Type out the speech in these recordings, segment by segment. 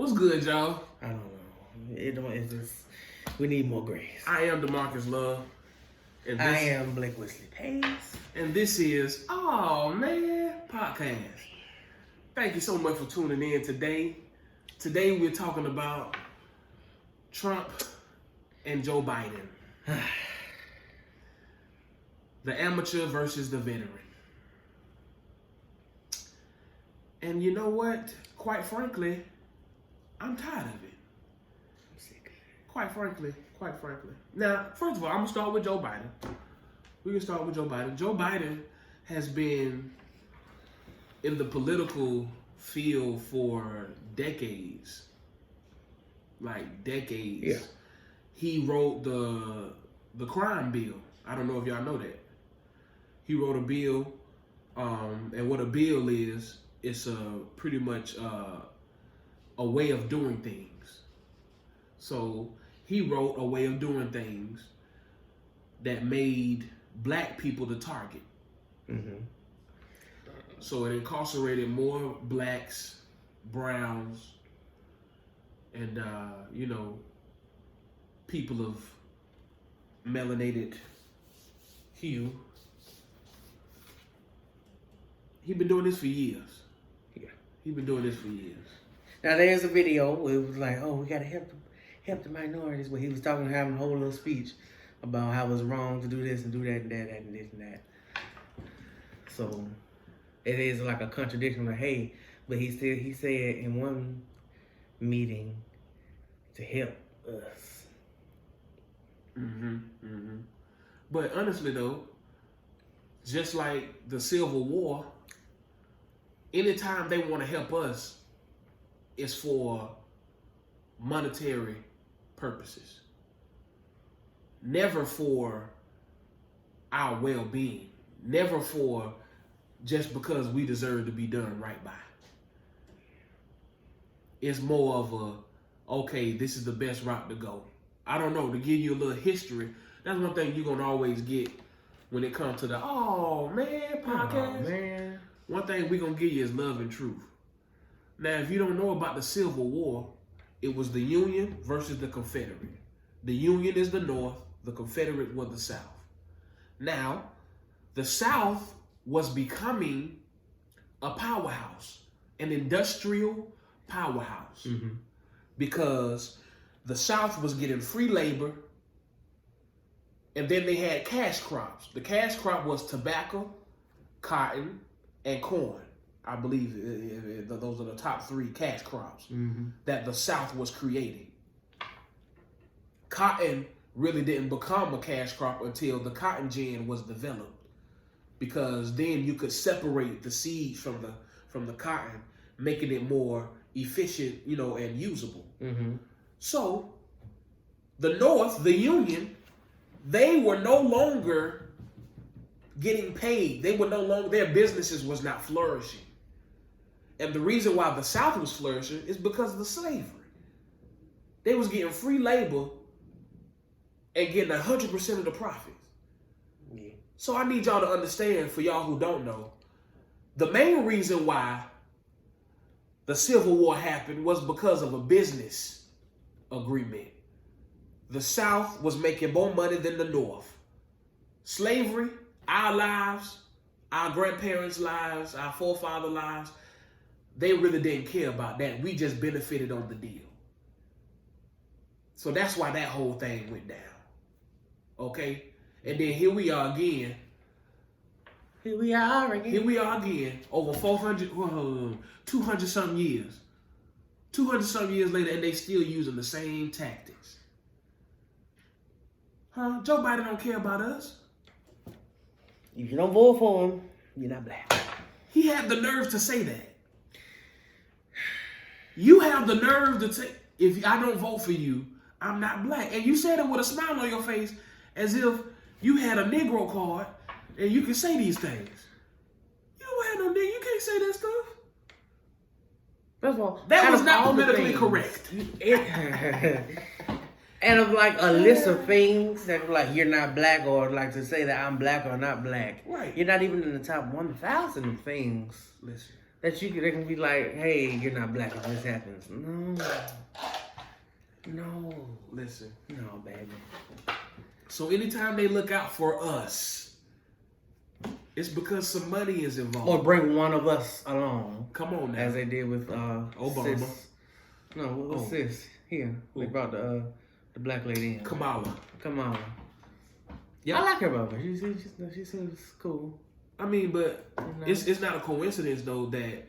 What's good, y'all? I don't know. It's just, we need more grace. I am Demarcus Love. And I am Blake Wesley Pace. And this is AHHMAN Podcast. Thank you so much for tuning in today. Today we're talking about Trump and Joe Biden. The amateur versus the veteran. And you know what? Quite frankly, I'm tired of it. I'm sick. Quite frankly. Now, first of all, I'm going to start with Joe Biden. We can start with Joe Biden. Joe Biden has been in the political field for decades. Like decades. Yeah. He wrote the crime bill. I don't know if y'all know that. He wrote a bill, and what a bill is, it's pretty much a way of doing things. So he wrote a way of doing things that made black people the target. Mm-hmm. So it incarcerated more blacks, browns, and people of melanated hue. He's been doing this for years. Yeah. He's been doing this for years. Now there's a video where it was like, oh, we gotta help the minorities, where he was having a whole little speech about how it's wrong to do this and do that and that and this and that. So it is like a contradiction. Like, hey, but he said in one meeting to help us. But honestly though, just like the Civil War, anytime they want to help us, it's for monetary purposes. Never for our well-being. Never for just because we deserve to be done right by. It's more of a, okay, this is the best route to go. I don't know, to give you a little history, that's one thing you're going to always get when it comes to the AHHMAN podcast. Oh, man. One thing we're going to give you is love and truth. Now, if you don't know about the Civil War, it was the Union versus the Confederate. The Union is the North, the Confederate was the South. Now, the South was becoming a powerhouse, an industrial powerhouse, because the South was getting free labor, and then they had cash crops. The cash crop was tobacco, cotton, and corn. I believe those are the top three cash crops that the South was creating. Cotton really didn't become a cash crop until the cotton gin was developed, because then you could separate the seeds from the cotton, making it more efficient, and usable. So the North, the Union, they were no longer getting paid. They were no longer, their businesses was not flourishing. And the reason why the South was flourishing is because of the slavery. They was getting free labor and getting 100% of the profits. Yeah. So I need y'all to understand, for y'all who don't know, the main reason why the Civil War happened was because of a business agreement. The South was making more money than the North. Slavery, our lives, our grandparents' lives, our forefathers' lives, they really didn't care about that. We just benefited on the deal. So that's why that whole thing went down. Okay? And then here we are again. Here we are again. Over 200 something years. 200 something years later, and they still using the same tactics. Huh? Joe Biden don't care about us. If you don't vote for him, you're not black. He had the nerve to say that. You have the nerve to say, if I don't vote for you, I'm not black. And you said it with a smile on your face, as if you had a Negro card and you can say these things. You don't have no nigga. You can't say that stuff. First of all, that was not politically correct. And of like a list of things that like you're not black, or like to say that I'm black or not black. Right. You're not even in the top 1,000 of things. Listen. That they can be like, hey, you're not black if this happens. No. Listen. No, baby. So anytime they look out for us, it's because some money is involved. Or bring one of us along. Come on now. As they did with Obama. Sis. No, what was sis? Here. Who? They brought the black lady in. Kamala. Yeah. I like her brother. She seems cool. I mean, but it's not a coincidence though that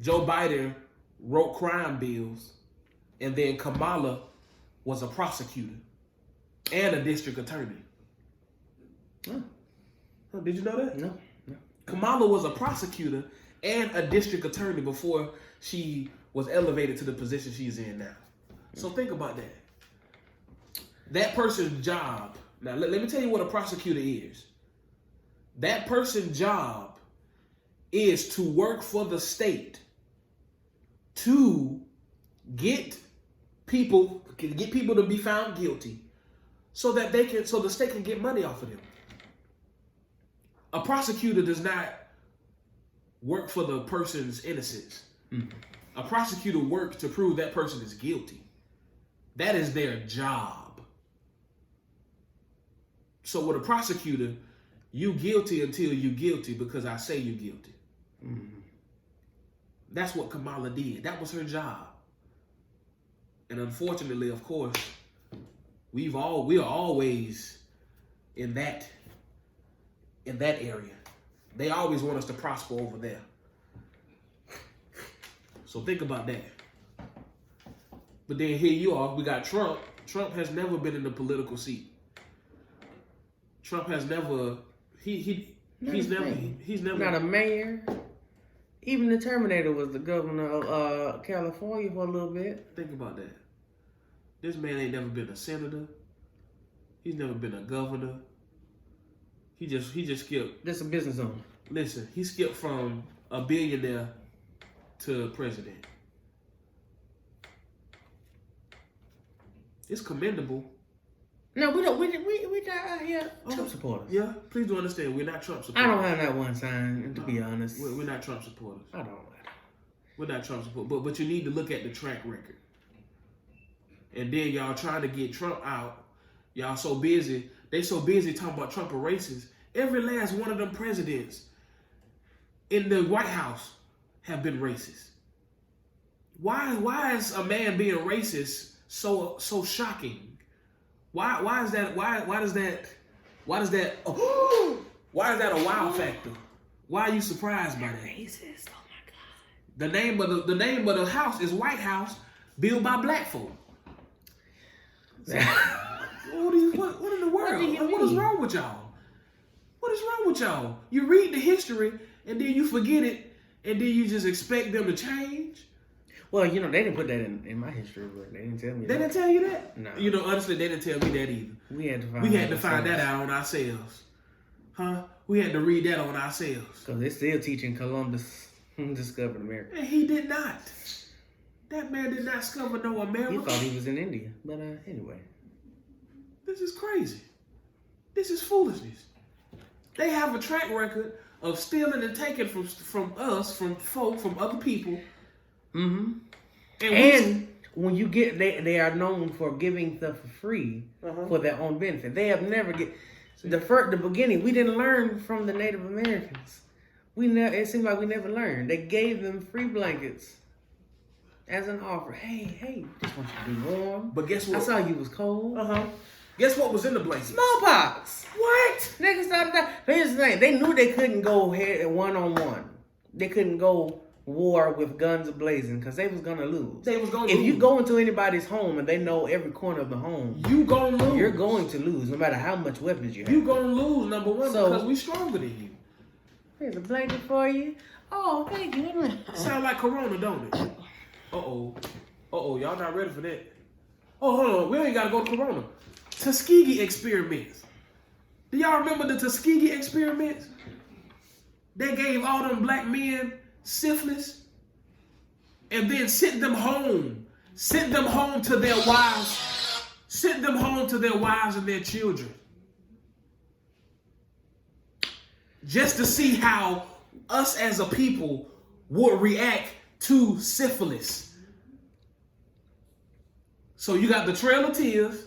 Joe Biden wrote crime bills and then Kamala was a prosecutor and a district attorney. Huh. Oh, did you know that? No. Kamala was a prosecutor and a district attorney before she was elevated to the position she's in now. So think about that. That person's job. Now, let me tell you what a prosecutor is. That person's job is to work for the state to get people to be found guilty so that the state can get money off of them. A prosecutor does not work for the person's innocence. Mm-hmm. A prosecutor works to prove that person is guilty. That is their job. So with a prosecutor, you guilty until you guilty because I say you're guilty. Mm-hmm. That's what Kamala did. That was her job. And unfortunately, of course, we are always in that area. They always want us to prosper over there. So think about that. But then here you are, we got Trump. Trump has never been in the political seat. Trump has never he's never not a mayor. Even the Terminator was the governor of California for a little bit. Think about that. This man ain't never been a senator. He's never been a governor. He just skipped. That's a business owner. Listen, he skipped from a billionaire to president. It's commendable. No, we don't. We not out here Trump supporters. Yeah, please do understand. We're not Trump supporters. I don't have that one sign, to be honest. We're not Trump supporters. I don't. We're not Trump supporters. But you need to look at the track record. And then y'all trying to get Trump out. Y'all so busy. They so busy talking about Trump a racist. Every last one of them presidents in the White House have been racist. Why is a man being racist so shocking? Why is that a wow factor? Why are you surprised by that? Racist. Oh my God. The name of the house is White House, built by black folk. What in the world? What is wrong with y'all? What is wrong with y'all? You read the history and then you forget it and then you just expect them to change? Well, they didn't put that in my history, but they didn't tell me that. They didn't tell you that? No. Honestly, they didn't tell me that either. We had to find that out on ourselves. Huh? We had to read that on ourselves. Because they're still teaching Columbus discovered America. And he did not. That man did not discover no America. He thought he was in India. But anyway. This is crazy. This is foolishness. They have a track record of stealing and taking from us, from folk, from other people. Mm-hmm. And when you get, they are known for giving stuff for free for their own benefit. They have never the beginning. We didn't learn from the Native Americans. It seemed like we never learned. They gave them free blankets as an offer. Hey, just want you to be warm. But guess what? I saw you was cold. Guess what was in the blankets? Smallpox. What? Niggas started that. Here's the thing. They knew they couldn't go head one-on-one. They couldn't go war with guns blazing because they was gonna lose. If you go into anybody's home and they know every corner of the home, you gonna lose. You're going to lose no matter how much weapons you have. You gonna lose, number one, because we stronger than you. Here's a blanket for you. Oh, thank you. Sound like Corona, don't it? Uh-oh, y'all not ready for that. Oh, hold on, we ain't gotta go to Corona. Tuskegee experiments. Do y'all remember the Tuskegee experiments? They gave all them black men syphilis and then sent them home to their wives and their children, just to see how us as a people would react to syphilis. So you got the Trail of Tears.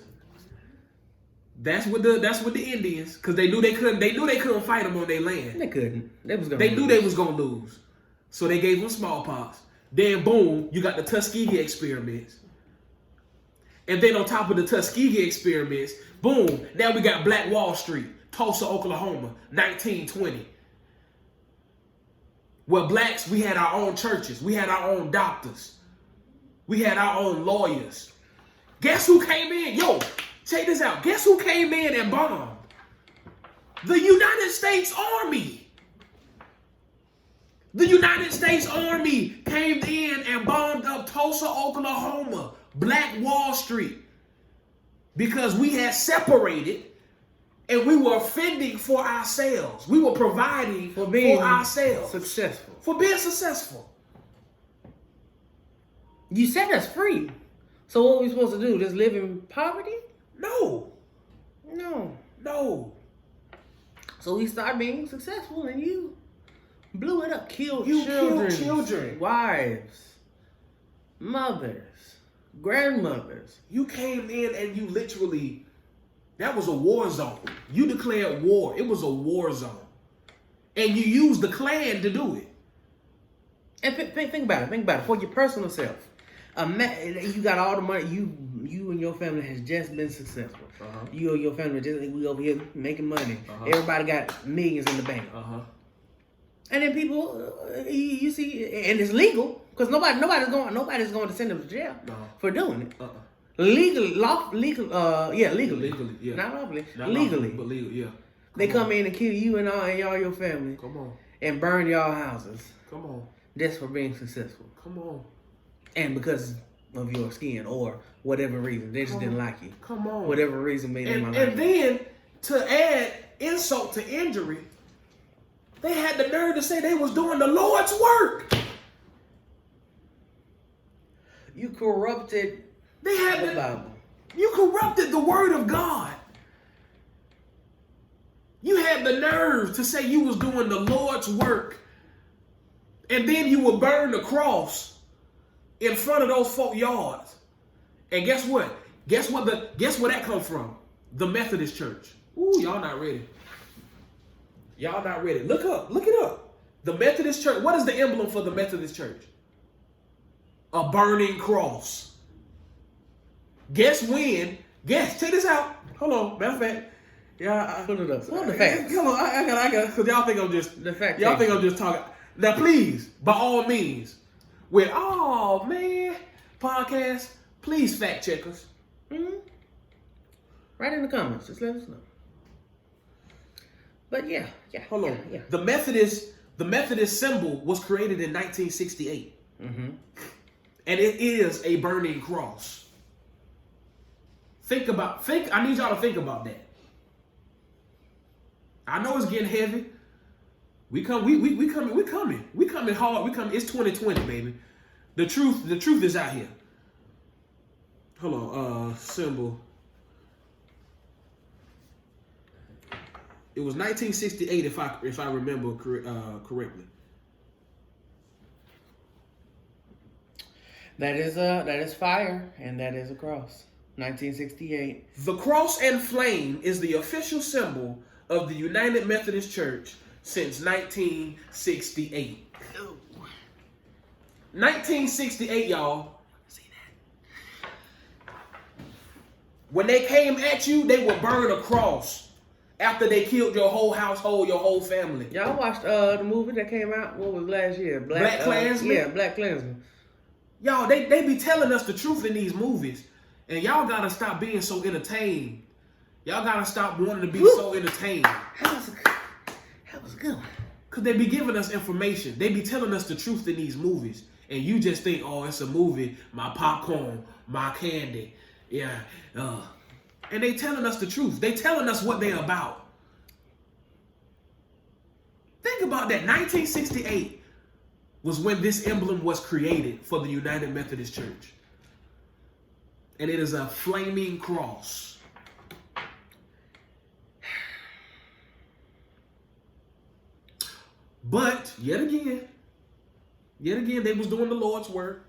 That's with the Indians, because they knew they couldn't fight them on their land. They couldn't. They knew they was gonna lose. So they gave them smallpox. Then boom, you got the Tuskegee experiments. And then on top of the Tuskegee experiments, boom, now we got Black Wall Street, Tulsa, Oklahoma, 1920. Where blacks, we had our own churches, we had our own doctors, we had our own lawyers. Guess who came in? Yo, check this out. Guess who came in and bombed? The United States Army. The United States Army came in and bombed up Tulsa, Oklahoma, Black Wall Street, because we had separated and we were fending for ourselves. We were providing for ourselves. Successful. For being successful. You set us free. So what are we supposed to do? Just live in poverty? No. No. So we start being successful and you blew it up. Killed children, wives, mothers, grandmothers. You came in and you literally, that was a war zone. You declared war. It was a war zone. And you used the Klan to do it. And think about it. Think about it. For your personal self. You got all the money. You and your family has just been successful. You and your family we over here making money. Everybody got millions in the bank. And then people, you see, and it's legal because nobody's going to send them to jail for doing it. Legally, yeah. Not lawfully, Not legally. Lawfully, but legal, yeah. They come in and kill you and all your family. Come on. And burn y'all houses. Come on. Just for being successful. Come on. And because of your skin or whatever reason. They just didn't like you. Come on. Whatever reason made them unlike you. And then, to add insult to injury, they had the nerve to say they was doing the Lord's work. You corrupted the Bible. You corrupted the word of God. You had the nerve to say you was doing the Lord's work. And then you would burn the cross in front of those folk yards. And guess what? Guess where that come from? The Methodist Church. Ooh, y'all not ready. Y'all not ready. Look it up. The Methodist Church. What is the emblem for the Methodist Church? A burning cross. Guess when? Guess. Check this out. Hold on. Matter of fact. Yeah. Put it up. Pull the facts. Come on. I got. Because y'all think I'm just. The fact. Y'all think I'm just talking. Now, please, by all means, with podcast, please fact check us. Right in the comments. Just let us know. But yeah. Hold on. Yeah. The Methodist symbol was created in 1968. And it is a burning cross. I need y'all to think about that. I know it's getting heavy. We coming hard. It's 2020, baby. The truth is out here. Hold on, symbol. It was 1968 if I remember correctly. That is fire, and that is a cross. 1968. The cross and flame is the official symbol of the United Methodist Church since 1968. 1968, y'all. See that? When they came at you, they would burn a cross after they killed your whole household, your whole family. Y'all watched the movie that came out, what was last year? Black Klansman? Yeah, Black Klansman. Y'all, they be telling us the truth in these movies. And y'all gotta stop being so entertained. Y'all gotta stop wanting to be so entertained. That was a good one. Because they be giving us information. They be telling us the truth in these movies. And you just think, oh, it's a movie, my popcorn, my candy. Yeah. And they telling us the truth. They telling us what they're about. Think about that. 1968 was when this emblem was created for the United Methodist Church. And it is a flaming cross. But, yet again, Yet again, they was doing the Lord's work.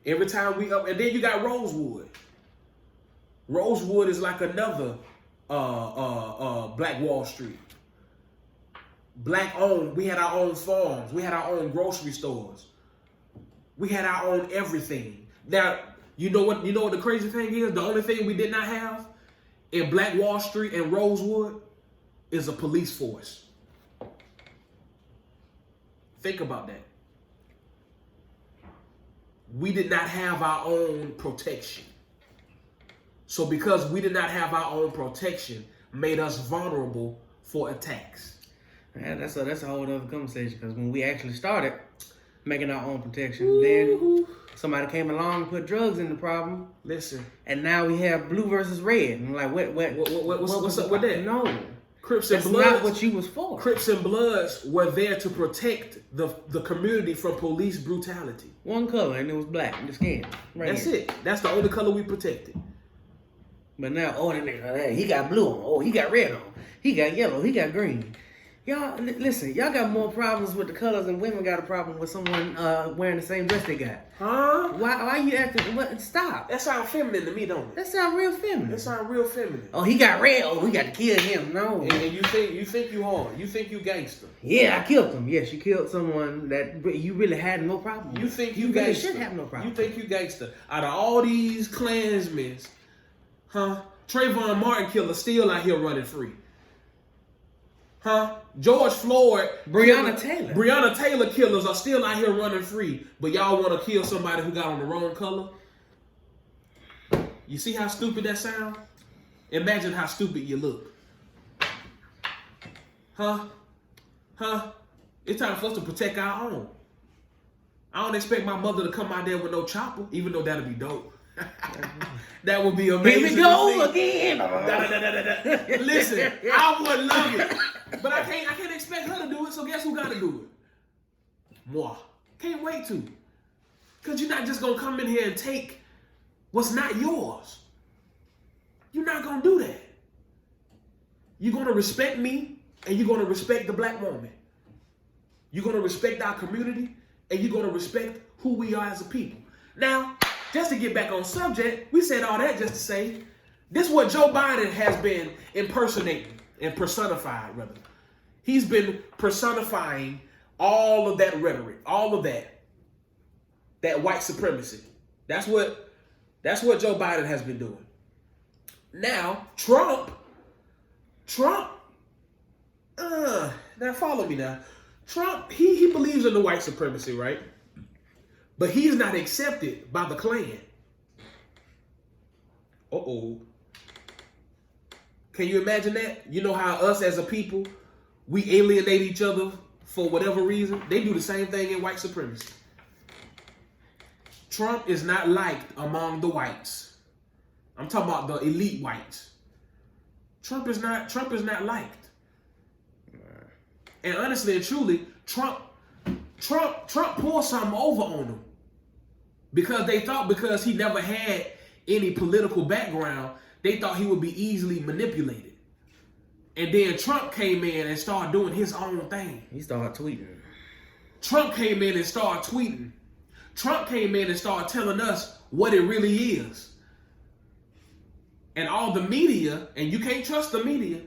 Every time we up, and then you got Rosewood. Rosewood is like another Black Wall Street. Black owned. We had our own farms. We had our own grocery stores. We had our own everything. Now, you know what the crazy thing is? The only thing we did not have in Black Wall Street and Rosewood is a police force. Think about that. We did not have our own protection. So because we did not have our own protection, made us vulnerable for attacks. And that's a whole other conversation, because when we actually started making our own protection, then somebody came along and put drugs in the problem. Listen. And now we have blue versus red. And like, what's up with that? No. Crips and That's Bloods, not what you was for. Crips and Bloods were there to protect the community from police brutality. One color, and it was black, the skin. Right That's here. it. That's the only color we protected. But now, he got blue on. Oh, he got red on. He got yellow. He got green. Y'all, listen, y'all got more problems with the colors than women got a problem with someone wearing the same dress they got. Huh? Why you acting? What? Stop. That sounds feminine to me, don't it? That sound real feminine. That sounds real feminine. Oh, he got red. Oh, we got to kill him. No. And you think you hard. You think you gangster. Yeah, I killed him. Yes, you killed someone that you really had no problem with. You think you really gangster. should have no problem. You think you gangster. Out of all these Klansmen, Trayvon Martin killer still out here running free. George Floyd, Breonna Taylor killers are still out here running free, but y'all want to kill somebody who got on the wrong color? You see how stupid that sounds? Imagine how stupid you look. It's time for us to protect our own. I don't expect my mother to come out there with no chopper, even though that'd be dope. That would be amazing. Here we go again. Listen, I would love it. But I can't expect her to do it, so guess who got to do it? Moi. Can't wait to. Because you're not just going to come in here and take what's not yours. You're not going to do that. You're going to respect me, and you're going to respect the black woman. You're going to respect our community, and you're going to respect who we are as a people. Now, just to get back on subject, we said all that just to say, this is what Joe Biden has been impersonating and personified, rather. He's been personifying all of that rhetoric, all of that white supremacy. That's what Joe Biden has been doing. Now, Trump, now follow me now. Trump, he believes in the white supremacy, right? But he's not accepted by the Klan. Uh-oh. Can you imagine that? You know how us as a people, we alienate each other for whatever reason? They do the same thing in white supremacy. Trump is not liked among the whites. I'm talking about the elite whites. Trump is not liked. And honestly and truly, Trump pulled something over on them. Because they thought because he never had any political background, they thought he would be easily manipulated. And then Trump came in and started doing his own thing. He started tweeting. Trump came in and started tweeting. Trump came in and started telling us what it really is. And all the media, and you can't trust the media.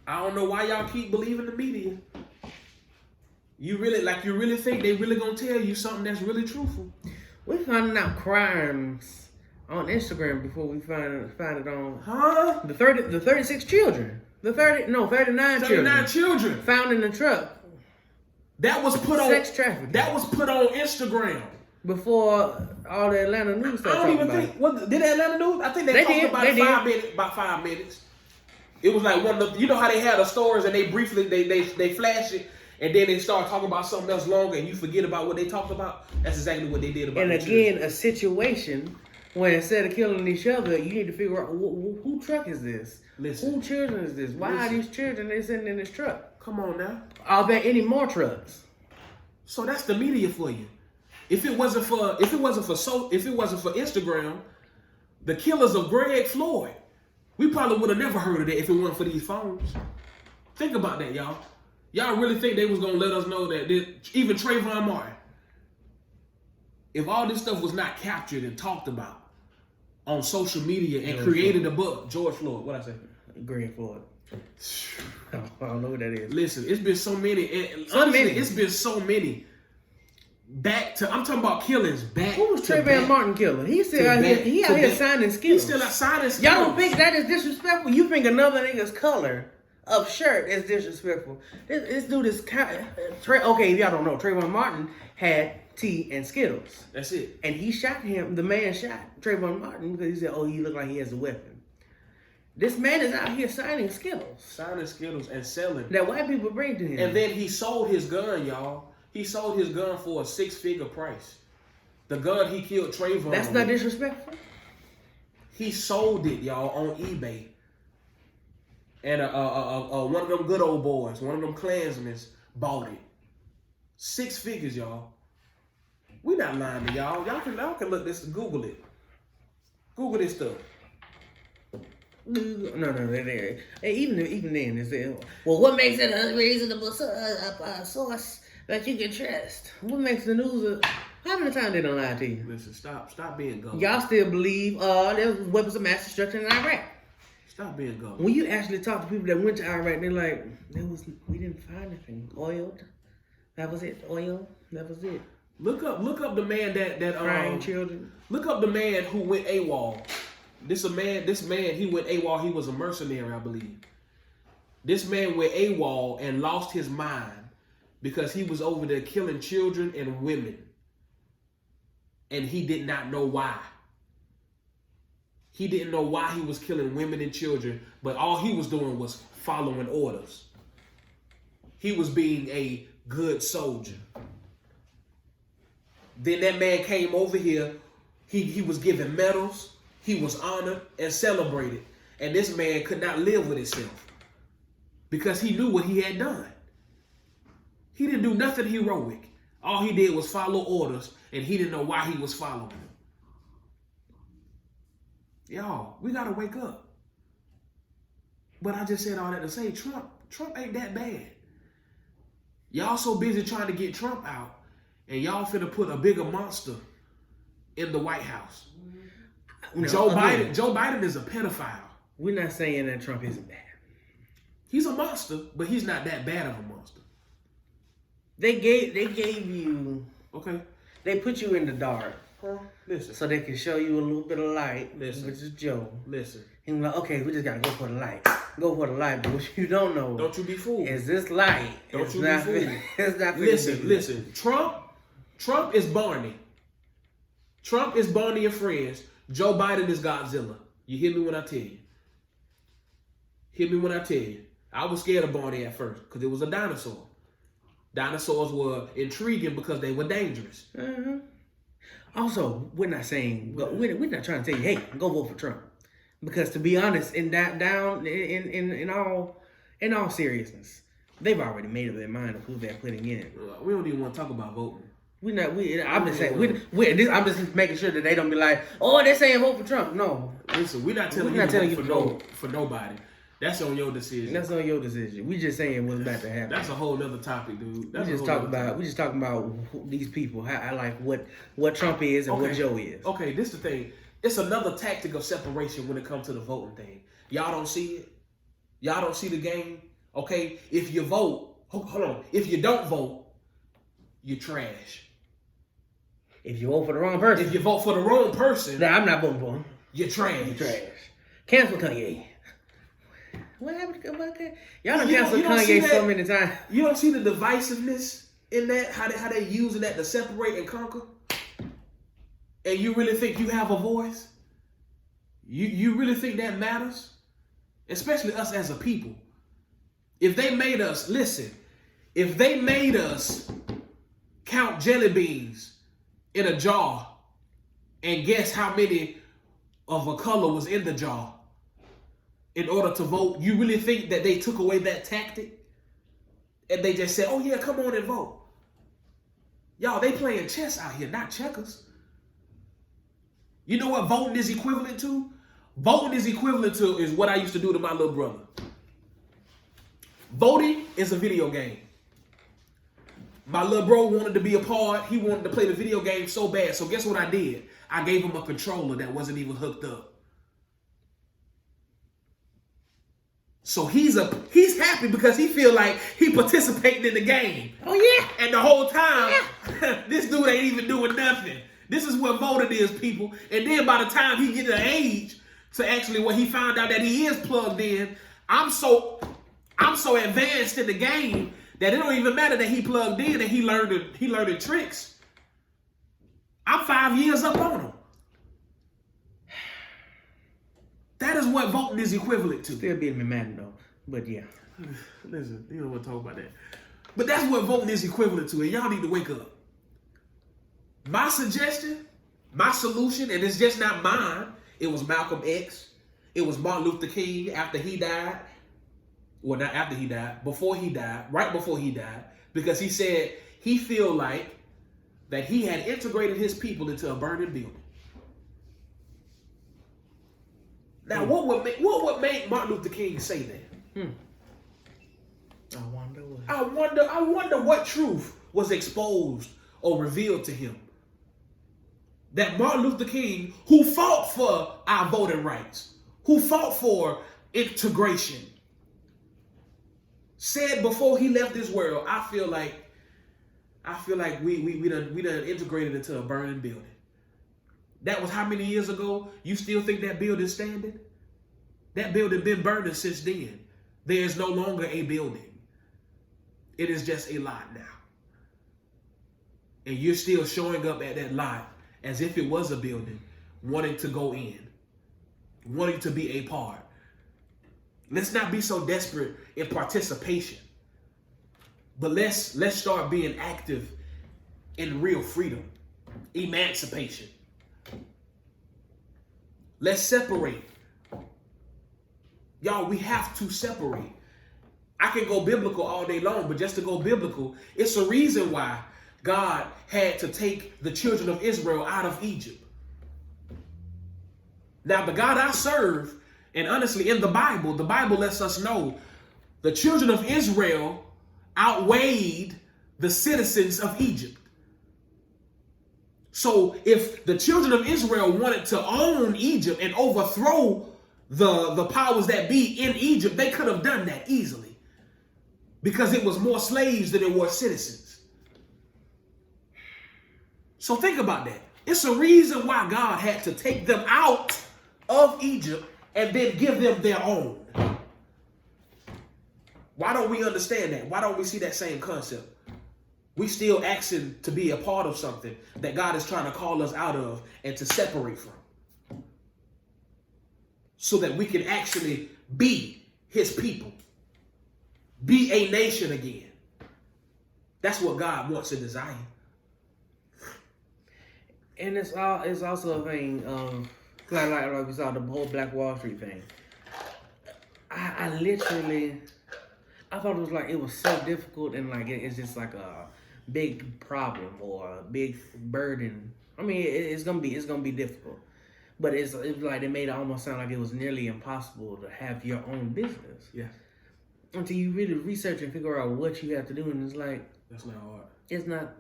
I don't know why y'all keep believing the media. You really think they really gonna tell you something that's really truthful? We're finding out crimes on Instagram before we find it on the 36 children. 39 children found in the truck. That was put on sex trafficking. That was put on Instagram before all the Atlanta news started. I don't even think what did the Atlanta news? I think they talked about it about 5 minutes. It was like one of the, you know how they had the stories and they briefly they flash it. And then they start talking about something else longer, and you forget about what they talked about. That's exactly what they did about. And again, a situation where instead of killing each other, you need to figure out who truck is this? Listen, who children is this? Why are these children they sitting in this truck? Come on now. Are there any more trucks? So that's the media for you. If it wasn't for Instagram, the killers of Greg Floyd, we probably would have never heard of that if it wasn't for these phones. Think about that, y'all. Y'all really think they was gonna let us know that even Trayvon Martin, if all this stuff was not captured and talked about on social media and created a book, George Floyd, what I say? Greg Floyd. I don't know what that is. Listen, it's been so many. It's been so many. I'm talking about killings back. Who was Trayvon Martin killing? He still out here. He out here signing skills. He's still out signing skills. Y'all don't think that is disrespectful? You think another nigga's color of shirt is disrespectful? This dude is okay. If y'all don't know, Trayvon Martin had tea and Skittles. That's it. And he shot him. The man shot Trayvon Martin because he said, "Oh, he look like he has a weapon." This man is out here signing Skittles and selling that white people bring to him. And then he sold his gun, y'all. He sold his gun for a 6-figure price. The gun he killed Trayvon. That's not disrespectful. He sold it, y'all, on eBay. And one of them good old boys, one of them Klansmen, bought it. 6 figures, y'all. We not lying to y'all. Y'all can look this, Google it. Google this stuff. No. Even then, it's well, what makes it a reasonable source that you can trust? What makes the news? How many times they don't lie to you? Listen, stop being gullible. Y'all still believe there was weapons of mass destruction in Iraq? Stop being gullible. When you actually talk to people that went to Iraq, they're like, we didn't find anything. Oil, that was it. Oil, that was it. Look up the man that crying children. Look up the man who went AWOL. This man, he went AWOL. He was a mercenary, I believe. This man went AWOL and lost his mind because he was over there killing children and women. And he did not know why. He didn't know why he was killing women and children, but all he was doing was following orders. He was being a good soldier. Then that man came over here. He was given medals. He was honored and celebrated. And this man could not live with himself because he knew what he had done. He didn't do nothing heroic. All he did was follow orders, and he didn't know why he was following them. Y'all, we got to wake up. But I just said all that to say Trump ain't that bad. Y'all so busy trying to get Trump out, and y'all finna put a bigger monster in the White House. No, Joe Biden is a pedophile. We're not saying that Trump isn't bad. He's a monster, but he's not that bad of a monster. They gave you okay. They put you in the dark. Listen. So they can show you a little bit of light. Listen. Which is Joe. Listen. He's like, okay, we just gotta go for the light. Go for the light, but what you don't know. Don't you be fooled. Is this light? Don't you be fooled. It's not listen. Trump is Barney. Trump is Barney and friends. Joe Biden is Godzilla. You hear me when I tell you. Hear me when I tell you. I was scared of Barney at first because it was a dinosaur. Dinosaurs were intriguing because they were dangerous. Mm-hmm. Also, we're not saying we're not trying to tell you, hey, go vote for Trump, because to be honest, in all seriousness, they've already made up their mind of who they're putting in. We don't even want to talk about voting. I'm just saying. I'm just making sure that they don't be like, oh, they're saying vote for Trump. No, listen, we're not telling you to vote for nobody. That's on your decision. That's on your decision. We just saying what's about to happen. That's a whole other topic, dude. We just talking about these people. How like what Trump is and what Joe is. Okay, this is the thing. It's another tactic of separation when it comes to the voting thing. Y'all don't see it. Y'all don't see the game. Okay, if you vote, hold on. If you don't vote, you're trash. If you vote for the wrong person. If you vote for the wrong person. Nah, I'm not voting for him. You're trash. You're trash. Cancel Kanye. What happened to Kanye? Y'all done canceled Kanye so many times. You don't see the divisiveness in that? How they using that to separate and conquer? And you really think you have a voice? You really think that matters? Especially us as a people. If they made us, listen, if they made us count jelly beans in a jar and guess how many of a color was in the jar in order to vote, you really think that they took away that tactic? And they just said, oh yeah, come on and vote. Y'all, they playing chess out here, not checkers. You know what voting is equivalent to? Voting is what I used to do to my little brother. Voting is a video game. My little bro wanted to be a part. He wanted to play the video game so bad. So guess what I did? I gave him a controller that wasn't even hooked up. So he's happy because he feel like he participating in the game. Oh yeah. And the whole time, this dude ain't even doing nothing. This is what voting is, people. And then by the time he get to the age to actually when he found out that he is plugged in, I'm so advanced in the game that it don't even matter that he plugged in and he learned tricks. I'm 5 years up on him. That is what voting is equivalent to. Still beating me mad though, but yeah. Listen, you don't want to talk about that. But that's what voting is equivalent to, and y'all need to wake up. My suggestion, my solution, and it's just not mine. It was Malcolm X. It was Martin Luther King after he died. Well, not after he died, before he died, right before he died, because he said he feel like that he had integrated his people into a burning building. Now, what would make Martin Luther King say that? I wonder what truth was exposed or revealed to him. That Martin Luther King, who fought for our voting rights, who fought for integration, said before he left this world, I feel like we done integrated into a burning building. That was how many years ago? You still think that building's standing? That building been burning since then. There is no longer a building. It is just a lot now. And you're still showing up at that lot as if it was a building, wanting to go in, wanting to be a part. Let's not be so desperate in participation. But let's start being active in real freedom, emancipation. Let's separate. Y'all, we have to separate. I can go biblical all day long, but just to go biblical, it's a reason why God had to take the children of Israel out of Egypt. Now, the God I serve, and honestly, in the Bible lets us know the children of Israel outweighed the citizens of Egypt. So if the children of Israel wanted to own Egypt and overthrow the powers that be in Egypt, they could have done that easily because it was more slaves than it was citizens. So think about that. It's a reason why God had to take them out of Egypt and then give them their own. Why don't we understand that? Why don't we see that same concept? We still asking to be a part of something that God is trying to call us out of and to separate from, so that we can actually be his people, be a nation again. That's what God wants and desires. And it's also a thing like we saw the whole Black Wall Street thing. I thought it was so difficult, and like it's just like a big problem or a big burden. I mean, it's gonna be difficult, but it's like it made it almost sound like it was nearly impossible to have your own business. Yeah. Until you really research and figure out what you have to do, and it's like that's not hard. It's not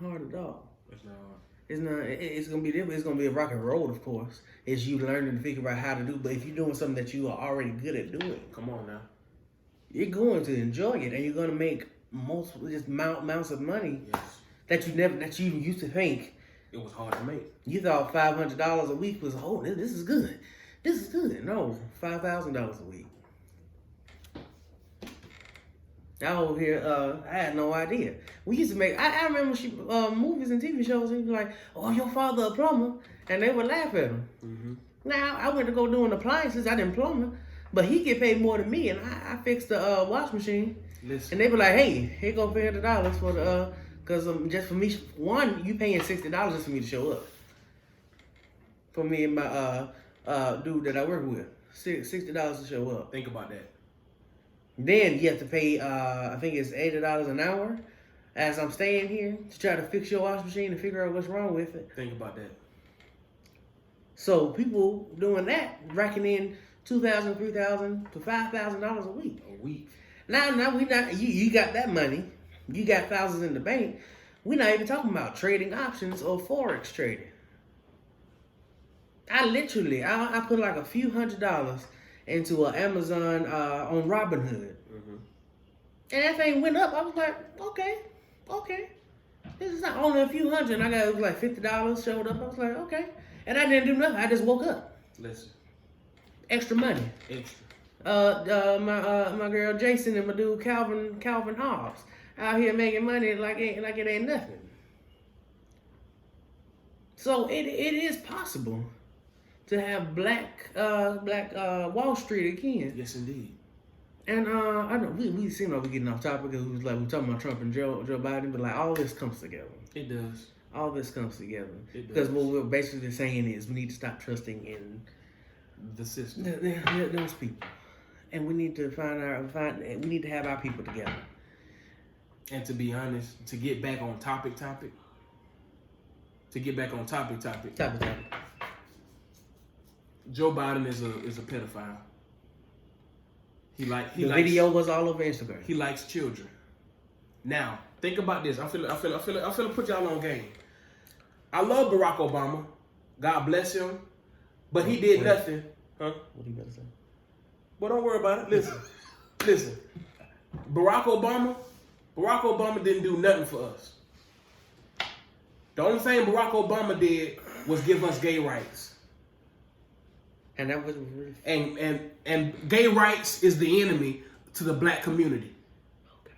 hard at all. It's not hard. It's not. It's gonna be different. It's gonna be a rocky road, of course. It's you learning to figure out how to do. But if you're doing something that you are already good at doing, come on now, you're going to enjoy it, and you're gonna make amounts of money that you used to think it was hard to make. You thought $500 a week was this is good. This is good. No, $5,000 a week. I over here, I had no idea. We used to make, I remember movies and TV shows, and you'd be like, oh, your father a plumber, and they would laugh at him. Mm-hmm. Now, I went to go doing appliances, I didn't plumber, but he get paid more than me, and I fixed the wash machine. Listen. And they were like, hey, here go $300 for the, because just for me, you paying $60 just for me to show up. For me and my dude that I work with, $60 to show up. Think about that. Then you have to pay, I think it's $80 an hour as I'm staying here to try to fix your wash machine and figure out what's wrong with it. Think about that. So people doing that, racking in $2,000, $3,000 to $5,000 a week. A week. Now we not, you got that money. You got thousands in the bank. We're not even talking about trading options or Forex trading. I put like a few $100s into an Amazon on Robinhood. Mm-hmm. And that thing went up. I was like, okay. This is not only a few hundred. I got, it was like $50 showed up. I was like, okay. And I didn't do nothing. I just woke up. Listen. Extra money. Extra. My girl Jason and my dude Calvin Hobbs out here making money like it ain't nothing. So it is possible to have black Wall Street again. Yes, indeed. And I know we seem like we're getting off topic because we was like we're talking about Trump and Joe Biden, but like all this comes together. It does. All this comes together. It does. Because what we're basically saying is we need to stop trusting in The system. those people, and we need to we need to have our people together. And to be honest, to get back on topic. Joe Biden is a pedophile. The video was all over Instagram. He likes children. Now, think about this. I feel put y'all on game. I love Barack Obama. God bless him. But he did nothing. Huh? What do you got to say? Well, don't worry about it. Listen. Barack Obama didn't do nothing for us. The only thing Barack Obama did was give us gay rights. And that was really... And gay rights is the enemy to the black community. Okay.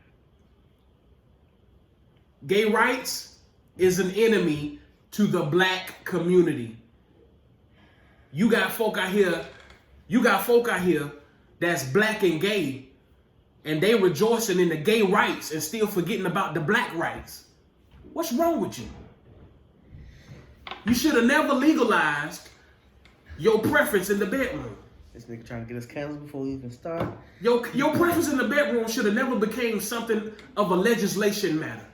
Gay rights is an enemy to the black community. You got folk out here that's black and gay, and they rejoicing in the gay rights and still forgetting about the black rights. What's wrong with you? You should have never legalized your preference in the bedroom. This nigga trying to get us canceled before we even start. Your preference in the bedroom should have never became something of a legislation matter.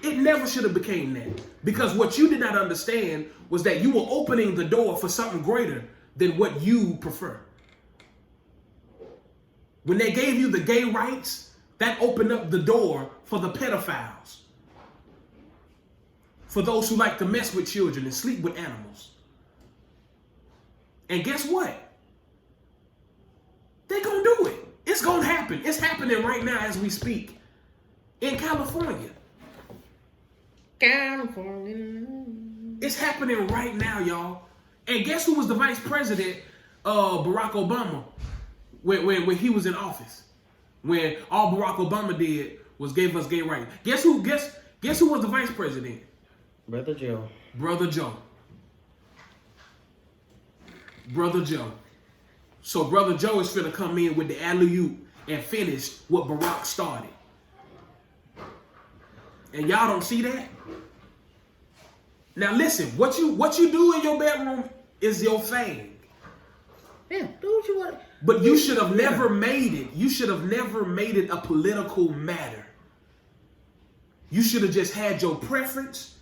It never should have became that. Because what you did not understand was that you were opening the door for something greater than what you prefer. When they gave you the gay rights, that opened up the door for the pedophiles. For those who like to mess with children and sleep with animals. And guess what? They're going to do it. It's going to happen. It's happening right now as we speak. In California. It's happening right now, y'all. And guess who was the vice president of Barack Obama when he was in office? When all Barack Obama did was gave us gay rights. Guess who was the vice president? Brother Joe. So Brother Joe is finna come in with the alley-oop and finish what Barack started. And y'all don't see that? Now listen, what you do in your bedroom is your thing. Yeah, do what you want. But you should have never made it. You should have never made it a political matter. You should have just had your preference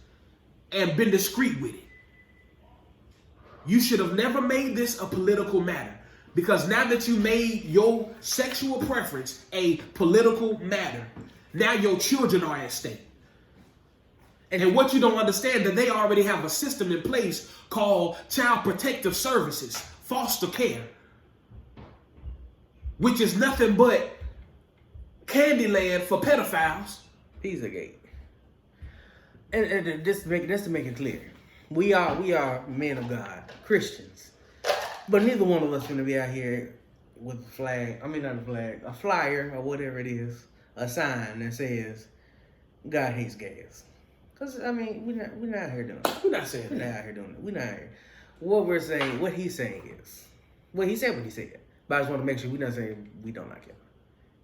and been discreet with it. You should have never made this a political matter. Because now that you made your sexual preference a political matter, now your children are at stake. And what you don't understand, that they already have a system in place called Child Protective Services, foster care, which is nothing but Candyland for pedophiles. Pizzagate. And just to make it clear, we are men of God, Christians, but neither one of us going to be out here with a flag. I mean, not a flag, a flyer or whatever it is, a sign that says God hates gays. Because I mean, we're not out here doing it. We're not saying We're that. not out here doing it. We're not here. What we're saying, what he's saying is, well, he said what he said. But I just want to make sure we're not saying we don't like him.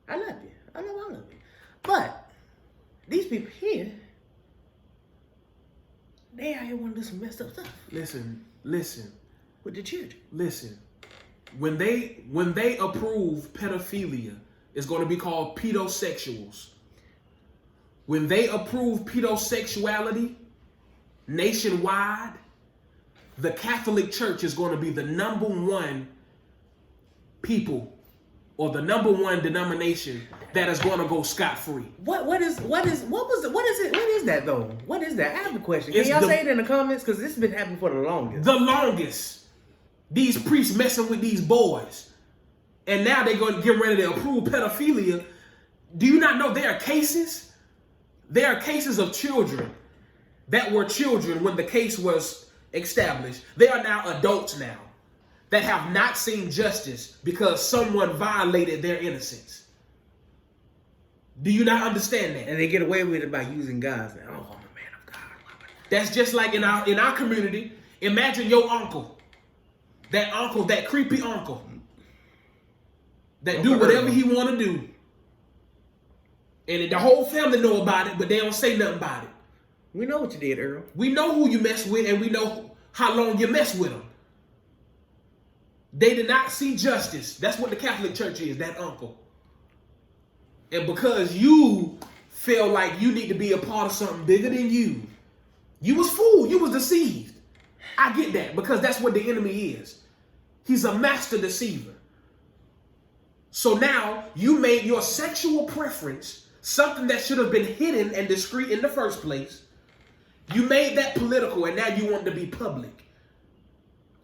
I love you. I know I love you. But these people here, they out here want to do some messed up stuff. Listen. With the children. Listen. When they approve pedophilia, it's going to be called pedosexuals. When they approve pedosexuality nationwide, the Catholic Church is going to be the #1 people or the number one denomination that is going to go scot-free. What is that though? What is that? I have a question. Can It's y'all the- say it in the comments? Because this has been happening for the longest. The longest. These priests messing with these boys. And now they're going to get ready to approve pedophilia. Do you not know there are cases? There are cases of children that were children when the case was established. They are now adults now that have not seen justice because someone violated their innocence. Do you not understand that? And they get away with it by using God's name. Oh, I'm a man of God. That's just like in our community. Imagine your uncle, that creepy uncle, that do whatever he want to do, and the whole family know about it, but they don't say nothing about it. We know what you did, Earl. We know who you mess with, and we know how long you mess with them. They did not see justice. That's what the Catholic Church is, that uncle. And because you feel like you need to be a part of something bigger than you, you was fooled. You was deceived. I get that, because that's what the enemy is. He's a master deceiver. So now you made your sexual preference something that should have been hidden and discreet in the first place. You made that political, and now you want to be public.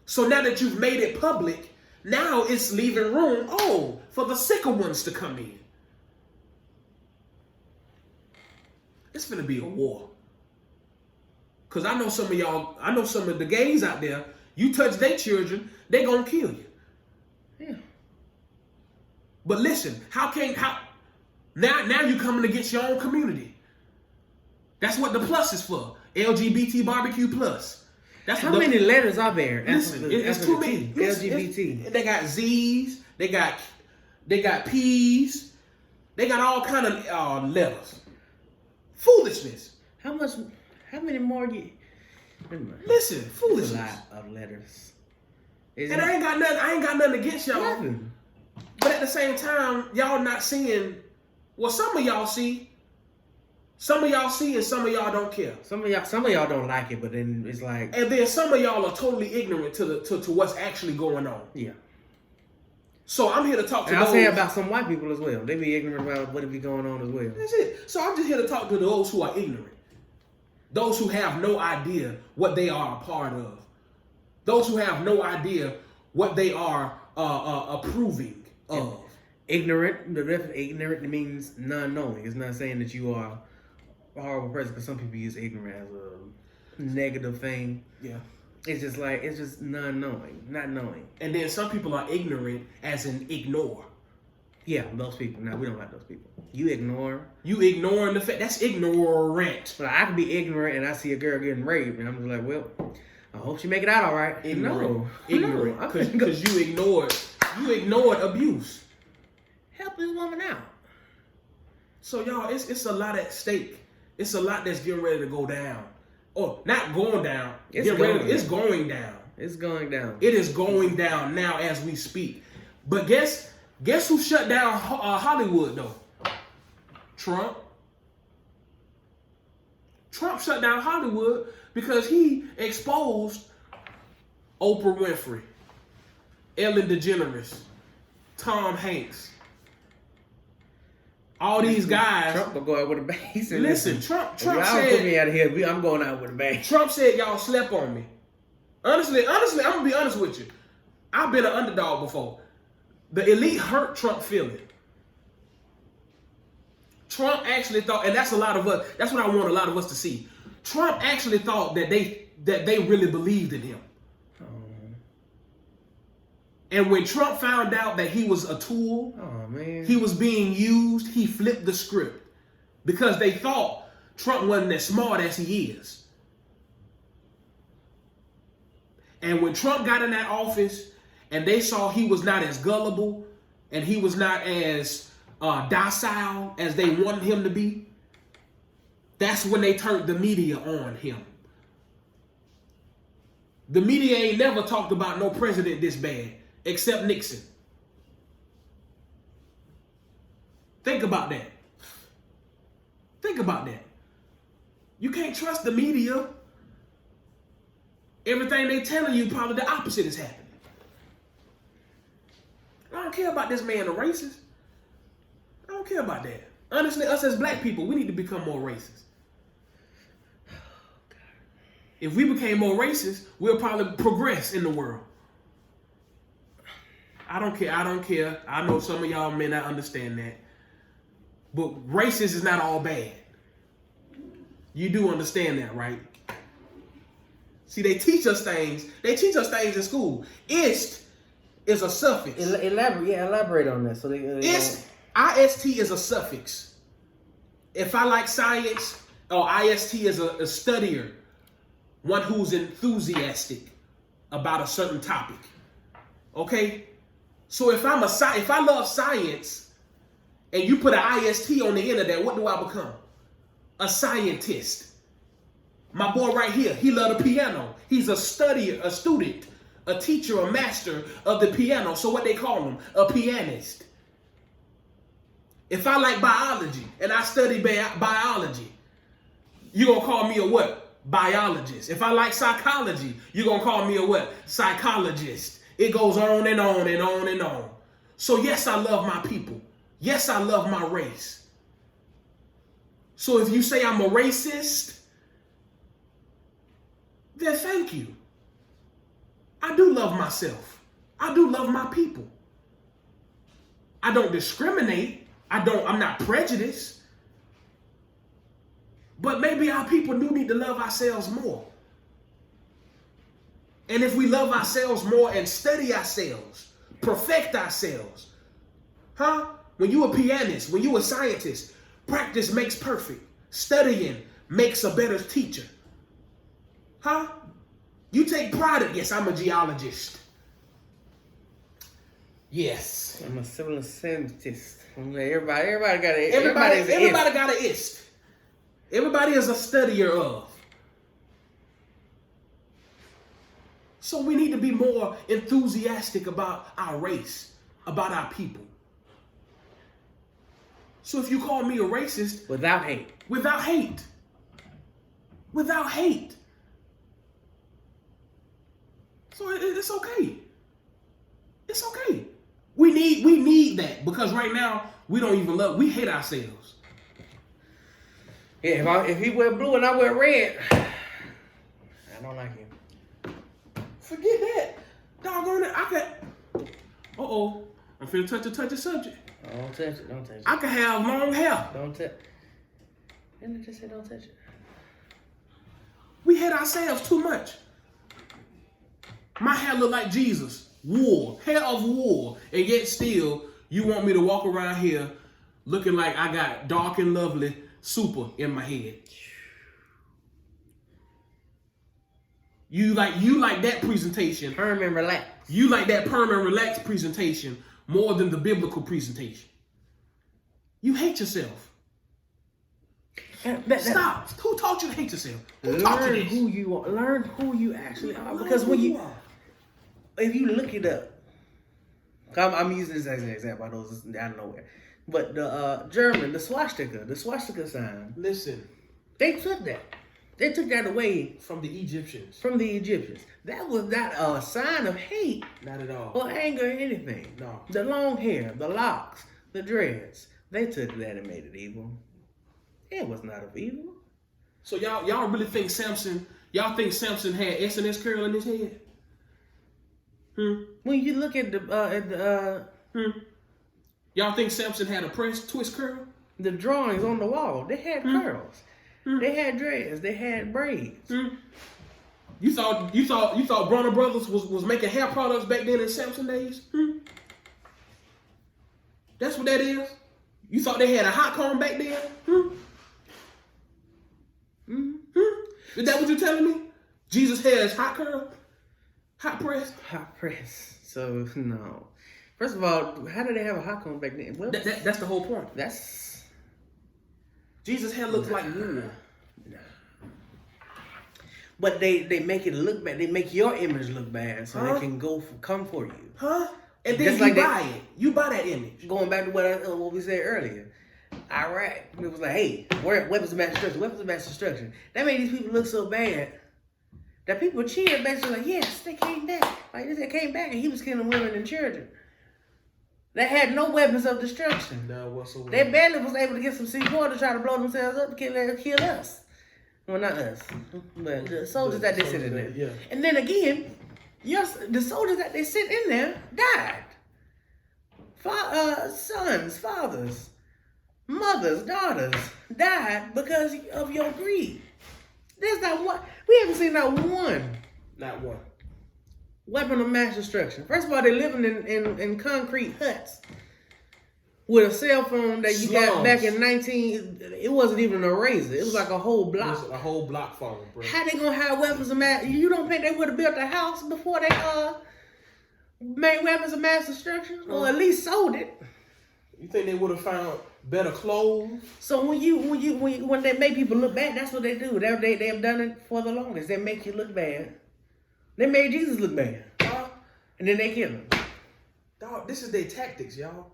So now that you've made it public, now it's leaving room, for the sicker ones to come in. It's gonna be a war. Because I know some of the gays out there, you touch their children, they gonna kill you. Yeah. But listen, now you coming against your own community. That's what the plus is for. LGBT barbecue plus. That's How many letters are there? Listen, it's too many. LGBT. They got Z's, they got P's, they got all kind of letters. Foolishness. How many more Listen, a foolishness. lot of letters. And I ain't got nothing against y'all. Nothing. But at the same time, y'all not seeing. Well, some of y'all see. Some of y'all see, and some of y'all don't care. Some of y'all don't like it, but then it's like, And then some of y'all are totally ignorant to what's actually going on. yeah. So I'm here to talk to And those. I'll say about some white people as well. They be ignorant about what be going on as well. That's it. So I'm just here to talk to those who are ignorant. Those who have no idea what they are a part of. Those who have no idea what they are approving of. Ignorant, the definition ignorant means non-knowing. It's not saying that you are a horrible person, because some people use ignorant as a negative thing. Yeah. It's just non-knowing, not knowing. And then some people are ignorant as in ignore. Yeah, those people. No, we don't like those people. You ignore. You ignoring the fact. That's ignorant. But I can be ignorant and I see a girl getting raped, and I'm just like, well, I hope she make it out all right. Ignorant. No. Because you ignored abuse. Help this woman out. So y'all, it's a lot at stake. It's a lot that's getting ready to go down. Or not going down. It's It's going down. It's going down. It is going down now as we speak. But guess who shut down Hollywood though? Trump. Trump shut down Hollywood because he exposed Oprah Winfrey, Ellen DeGeneres, Tom Hanks. All these guys. Trump will go out with a bang. Listen, Trump y'all said. put me out of here. I'm going out with a bang. Trump said y'all slept on me. Honestly, I'm gonna be honest with you. I've been an underdog before. The elite hurt Trump feeling. Trump actually thought, and that's a lot of us. That's what I want a lot of us to see. Trump actually thought that they really believed in him. And when Trump found out that he was a tool, he was being used, he flipped the script. Because they thought Trump wasn't as smart as he is. And when Trump got in that office and they saw he was not as gullible and he was not as docile as they wanted him to be, that's when they turned the media on him. The media ain't never talked about no president this bad. Except Nixon. Think about that. Think about that. You can't trust the media. Everything they telling you, probably the opposite is happening. I don't care about this man a racist. I don't care about that. Honestly, us as black people, we need to become more racist. If we became more racist, we'll probably progress in the world. I don't care. I know some of y'all may not understand that. But racist is not all bad. You do understand that, right? See, they teach us things. They teach us things in school. Ist is a suffix. Elaborate on that. So they ist, ist is a suffix. If I like science, or ist is a studier, one who's enthusiastic about a certain topic. Okay, so if I love science, and you put an ist on the end of that, what do I become? A scientist. My boy right here, he loved the piano. He's a studier, a student, a teacher, a master of the piano. So what they call him? A pianist. If I like biology and I study biology, you're going to call me a what? Biologist. If I like psychology, you're going to call me a what? Psychologist. It goes on and on and on and on. So yes, I love my people. Yes, I love my race. So if you say I'm a racist, then thank you. I do love myself. I do love my people. I don't discriminate. I'm not prejudiced. But maybe our people do need to love ourselves more. And if we love ourselves more and study ourselves, perfect ourselves, when you a pianist, when you a scientist, practice makes perfect. Studying makes a better teacher. You take pride in, yes, I'm a geologist. Yes. I'm a civil scientist. Everybody got a Everybody got an ist. Everybody is a studier of. So we need to be more enthusiastic about our race, about our people. So if you call me a racist, without hate. So it's okay. It's okay. We need that, because right now we hate ourselves. Yeah, if he wear blue and I wear red, I don't like him. Forget that. Doggone it. I'm finna touch the subject. Don't touch it. I can have long hair. Don't touch it. Didn't I just say don't touch it? We hate ourselves too much. My hair look like Jesus. Hair of wool. And yet still, you want me to walk around here looking like I got dark and lovely super in my head. You like that presentation. Perm and relax. You like that perm and relax presentation more than the biblical presentation. You hate yourself. Stop. Who taught you to hate yourself? Learn who you are. Learn who you actually are. Because if you look it up, I'm using this as an example. I know this is out of nowhere, but the German, the swastika sign. Listen, they took that. They took that away from the Egyptians. That was not a sign of hate. Not at all. Or anger or anything. No. The long hair, the locks, the dreads. They took that and made it evil. It was not of evil. So y'all really think Samson? Y'all think Samson had S&S curl in his head? When you look at Y'all think Samson had a twist curl? The drawings on the wall, they had curls. They had dreads. They had braids. You thought Bronner Brothers was making hair products back then in Samson days? That's what that is? You thought they had a hot comb back then? Is that what you're telling me? Jesus' hair is hot curl? Hot press? Hot press. So, no. First of all, how did they have a hot comb back then? Well, that's the whole point. Jesus' hair looks like wool. No. But they make it look bad. They make your image look bad so they can come for you. And then you buy it. You buy that image. Going back to what we said earlier. Iraq, it was like, hey, weapons of mass destruction. Weapons of mass destruction. That made these people look so bad that people cheered basically like, yes, they came back. Like they came back and he was killing women and children. They had no weapons of destruction. None whatsoever. They barely was able to get some C4 to try to blow themselves up to kill us. Well, not us, but the soldiers that they sent in there. Yeah. And then again, yes, the soldiers that they sent in there died. Sons, fathers, mothers, daughters died because of your greed. There's not one. We haven't seen not one. Not one. Weapon of mass destruction. First of all, they're living in concrete huts with a cell phone that you got back in 19. It wasn't even a razor. It was like a whole block. It was a whole block phone, bro. How they gonna have weapons of mass? You don't think they would have built a house before they made weapons of mass destruction, or at least sold it? You think they would have found better clothes? So when they make people look bad, that's what they do. They have done it for the longest. They make you look bad. They made Jesus look bad, and then they kill him. Dog, this is their tactics, y'all.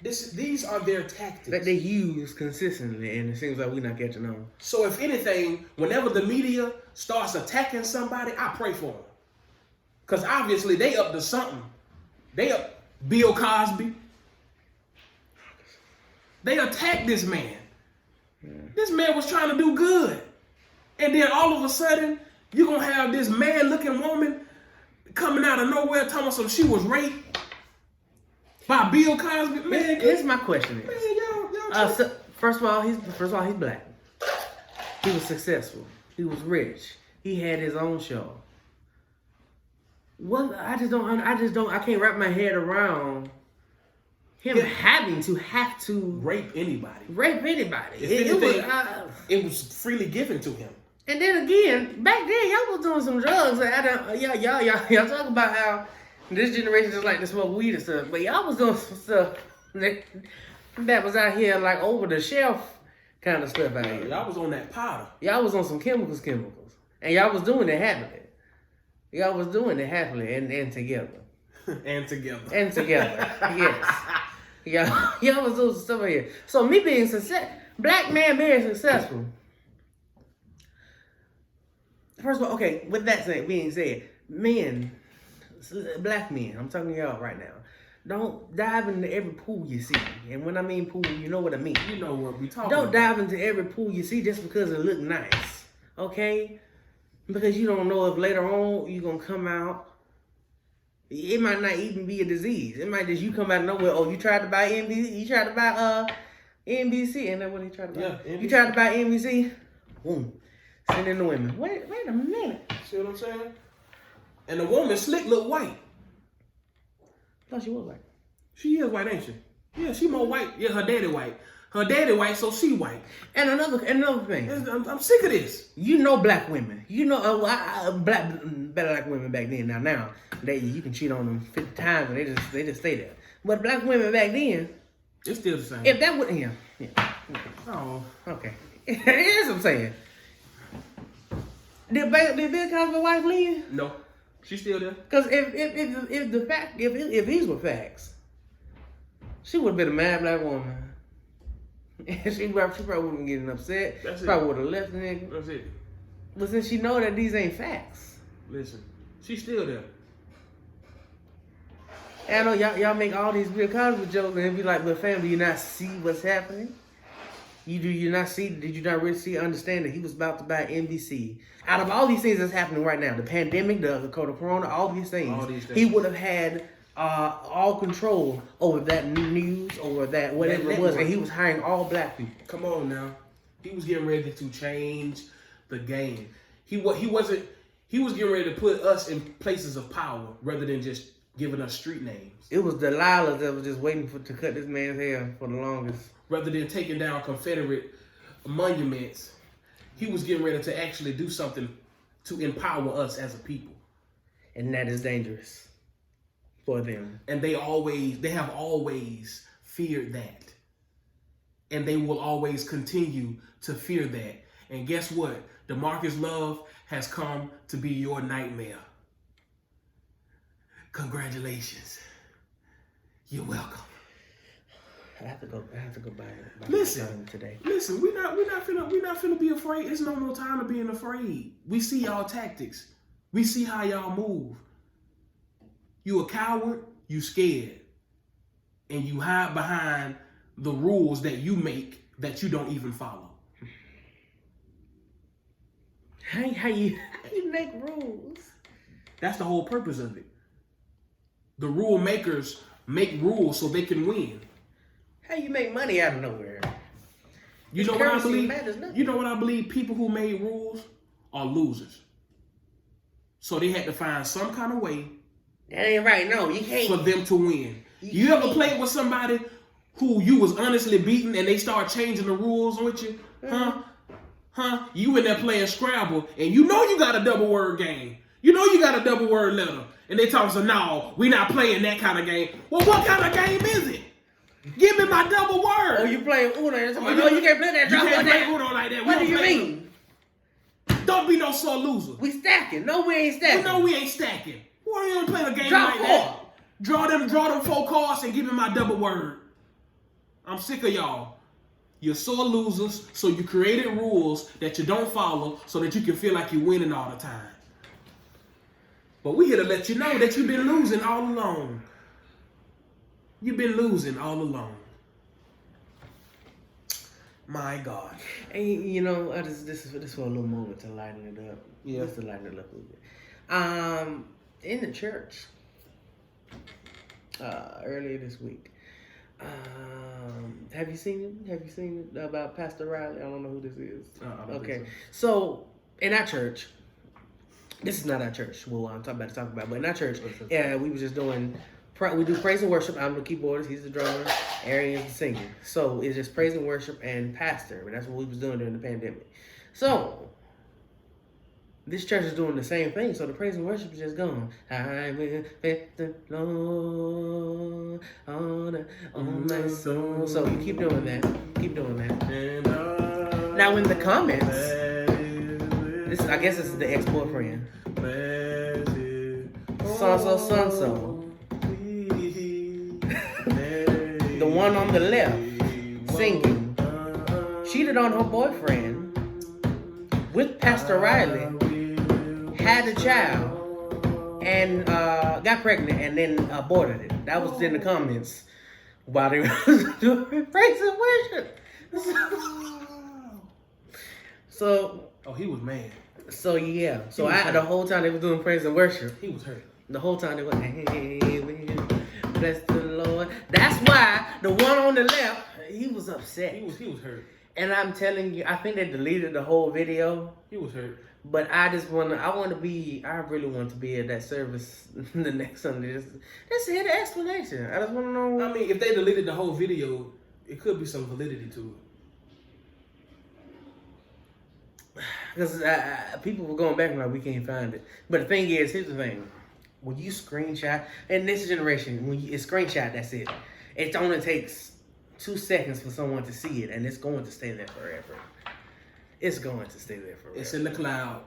These are their tactics That they use consistently, and it seems like we're not catching on. So if anything, whenever the media starts attacking somebody, I pray for them. Because obviously they up to something. They up Bill Cosby. They attacked this man. Yeah. This man was trying to do good. And then all of a sudden, you're going to have this man-looking woman coming out of nowhere telling us she was raped by Bill Cosby. Man, here's my question. Man, y'all first of all, he's black. He was successful. He was rich. He had his own show. Well, I can't wrap my head around him having to rape anybody. It was freely given to him. And then again, back then y'all was doing some drugs. Y'all talk about how this generation just like to smoke weed and stuff, but y'all was doing some stuff that was out here like over the shelf kind of stuff out here. Y'all was on that powder. Y'all was on some chemicals, and y'all was doing it happily. Y'all was doing it happily and together. And together. Yes. Y'all was doing some stuff out here. So me being black man being successful. First of all, okay, with that being said, men, black men, I'm talking to y'all right now, don't dive into every pool you see. And when I mean pool, you know what I mean. You know what we talking Don't about. dive into every pool you see just because it look nice, okay? Because you don't know if later on you're going to come out. It might not even be a disease. It might just you come out of nowhere. Oh, you tried to buy NBC? You tried to buy NBC? Ain't that what he tried to buy? Yeah, NBC. You tried to buy NBC? Boom. Send in the women. Wait a minute. See what I'm saying? And the woman slick look white. I thought she was white. She is white, ain't she? Yeah, she more white. Yeah, her daddy white. Her daddy white, so she white. And another thing. I'm sick of this. You know black women. You know black women back then. Now you can cheat on them 50 times and they just stay there. But black women back then, it's still the same. If that would yeah. Oh, okay. Here's what I'm saying. Did Bill Cosby's wife leave? No, she's still there. Because if these were facts, she would have been a mad black woman. she probably wouldn't been getting upset. She probably would have left the nigga. That's it. But since she know that these ain't facts. Listen, she's still there. And I know y'all make all these Bill Cosby jokes and it be like, but fam, do you not see what's happening? Did you not really understand that he was about to buy NBC? Out of all these things that's happening right now, the pandemic, the corona, all these things, he would have had all control over that news, over that whatever it was, and he was hiring all black people. Come on now, he was getting ready to change the game. He was getting ready to put us in places of power rather than just giving us street names. It was Delilah that was just waiting to cut this man's hair for the longest. Rather than taking down Confederate monuments, he was getting ready to actually do something to empower us as a people. And that is dangerous for them. And they have always feared that. And they will always continue to fear that. And guess what? Demarcus Love has come to be your nightmare. Congratulations. You're welcome. I have to go buy listen today. Listen, we're not finna be afraid. It's no more time of being afraid. We see y'all tactics. We see how y'all move. You a coward, you scared. and you hide behind the rules that you make that you don't even follow. How you make rules? That's the whole purpose of it. The rule makers make rules so they can win. How you make money out of nowhere? You know what I believe? You know what I believe? People who made rules are losers. So they had to find some kind of way. That ain't right. No, you can't. For them to win. You ever played with somebody who you was honestly beating and they start changing the rules with you? Huh? You in there playing Scrabble and you know you got a double word game. You know you got a double word letter. And they talk so no, we not playing that kind of game. Well, what kind of game is it? Give me my double word. Oh, you playing Uno? No, you can't play that. You can't play Uno like that. What do you mean? Don't be no sore loser. We stacking. No, we ain't stacking. No, we ain't stacking. Why you don't play a game Draw like that? Draw them 4 cards and give me my double word. I'm sick of y'all. You're sore losers, so you created rules that you don't follow so that you can feel like you're winning all the time. But we here to let you know that you've been losing all along. You've been losing all along. My God. And you know, this is for a little moment to lighten it up. Yeah. Just to lighten it up a little bit. In the church, earlier this week, have you seen it? Have you seen it about Pastor Riley? I don't know who this is. Okay. So, in our church, this is not our church. Well, I'm about to talk about, but in our church, we were just doing. We do praise and worship. I'm the keyboardist. He's the drummer. Aaron is the singer. So it's just praise and worship and pastor. But that's what we was doing during the pandemic. So this church is doing the same thing. So the praise and worship is just gone. I will let the Lord on my soul. So you keep doing that. Keep doing that. Now in the comments, I guess this is the ex-boyfriend. So. The one on the left singing cheated on her boyfriend with Pastor Riley, had a child, and got pregnant and then aborted it. That was in the comments while they were doing praise and worship. So he was mad. So yeah. So the whole time they were doing praise and worship, he was hurt. The whole time they were bless the Lord. That's why the one on the left, he was upset. He was hurt. And I'm telling you, I think they deleted the whole video. He was hurt. But I really want to be at that service the next Sunday. Just to hear the explanation. I just want to know. I mean, if they deleted the whole video, it could be some validity to it. Because people were going back and like, we can't find it. But the thing is, here's the thing. When you screenshot, in this generation, when you screenshot, that's it. It only takes 2 seconds for someone to see it, and it's going to stay there forever. It's going to stay there forever. It's in the cloud.